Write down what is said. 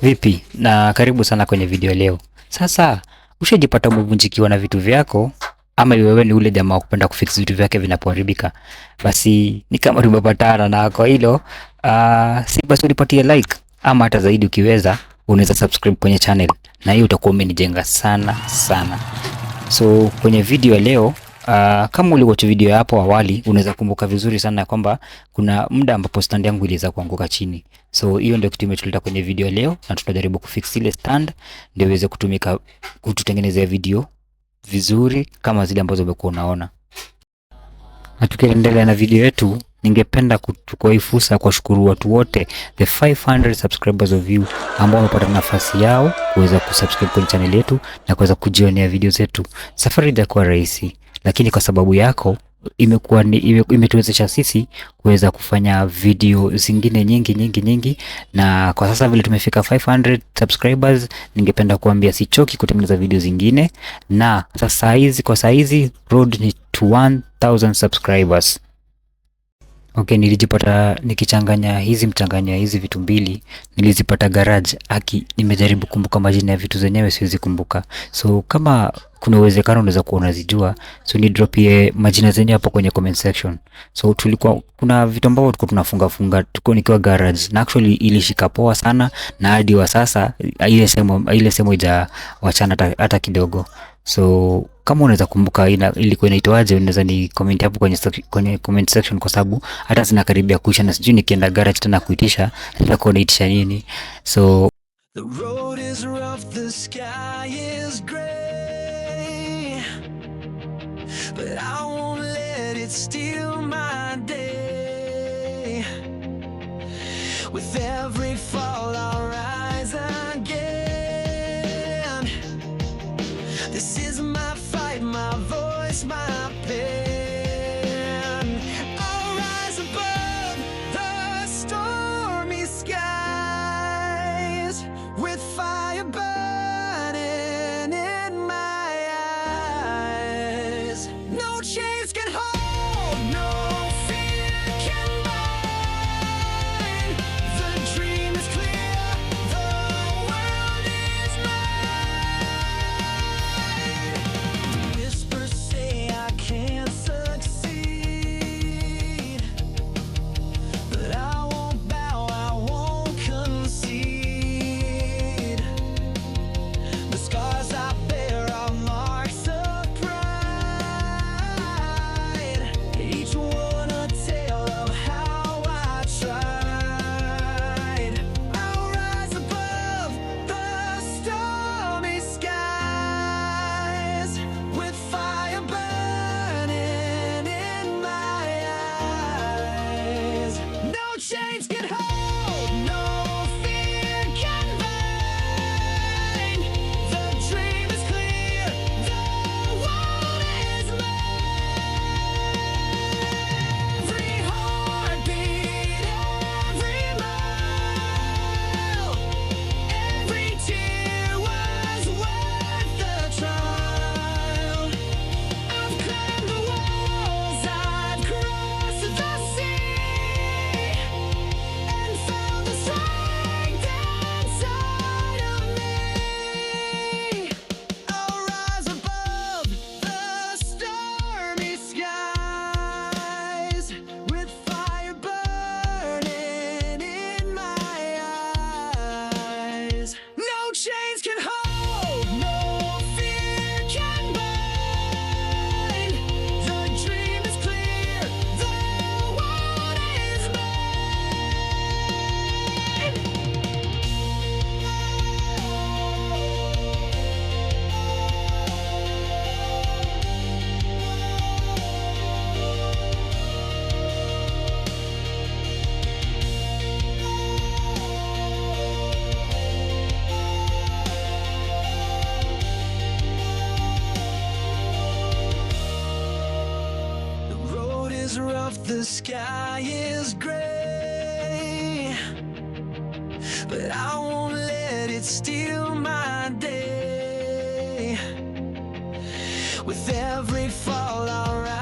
Vipi na karibu sana kwenye video leo. Sasa ushajipata umevunjikiwa na vitu vyako, ama wewe ni ule jamaa wa kupenda kufix vitu vyake vinapoharibika? Basi ni kama tumepatana, na kwa hilo si basi unipatie like, ama hata zaidi ukiweza unaweza subscribe kwenye channel, na hiyo utakuwa umenijenga sana sana. So kwenye video ya leo kama uliwatch video ya hapo awali, unaweza kumbuka vizuri sana kwamba kuna muda ambapo stand yangu iliweza kuanguka chini. So hiyo ndio kitu imetuleta kwenye video ya leo, na tutajaribu kufix ile stand ndio iweze kutumika kututengenezea video vizuri kama zile ambazo umekuwa unaona. Na tukiendelea na video yetu, ningependa kuchukua hii fursa kwa shukuru watu wote, the 500 subscribers of you ambao wamepata nafasi yao kuweza kusubscribe kwenye channel yetu na kuweza kujionea video zetu. Safari haijakuwa rahisi, lakini kwa sababu yako imekuwa imetuwezesha sisi kuweza kufanya video zingine nyingi, na kwa sasa vile tumefika 500 subscribers, ningependa kuambia sichoki kutengeneza video zingine, na kwa saa hizi road ni to 1000 subscribers. Okay, nilijipata nikichanganya hizi vitu mbili, nilizipata garage. Nimejaribu kumbuka majina ya vitu zenyewe siwezi kumbuka. So kama kuna uwezekano unaweza kuwa unazijua, so ni dropie majina zenyewe hapo kwenye comment section. So kuna vitu ambavyo tulikuwa tunafunga tuko nikiwa garage, na actually ilishika poa sana, na hadi wa sasa ile semo ija wachana hata kidogo. So kama unaweza kumbuka ilikuwa inaitwaje, unaweza ni comment hapo kwenye comment section, kwa sababu hata zinakaribia kuisha na sijui nikienda garage tena kuitisha nitakuwa naitisha nini. So the road is rough, the sky is gray, but I won't let it steal my day. With every fall I'll rise again. This is my fight, my voice, my pain. I'll rise above the stormy skies, with fire burning in my eyes. No chains can hold, no fear can bind. The dream is clear, the world is mine. Whispers say I can't succeed, but I won't bow, I won't concede. The scars I bear are marks of pride, each one a tale of how I tried. I'll rise above the stormy skies, with fire burning in my eyes. No chains can hold, no fear can bind. The dream is clear, the world is mine. Every heartbeat, every mile, every tear was worth the trial. I've climbed the walls, I've crossed the sea, and found the strength inside of me. I'll rise above the stormy skies, with fire burning in my eyes. No chains can hold, no fear can bind. The dream is clear, the world is mine. The road is rough, the sky is gray, but I won't let it steal my day. With every fall I'll rise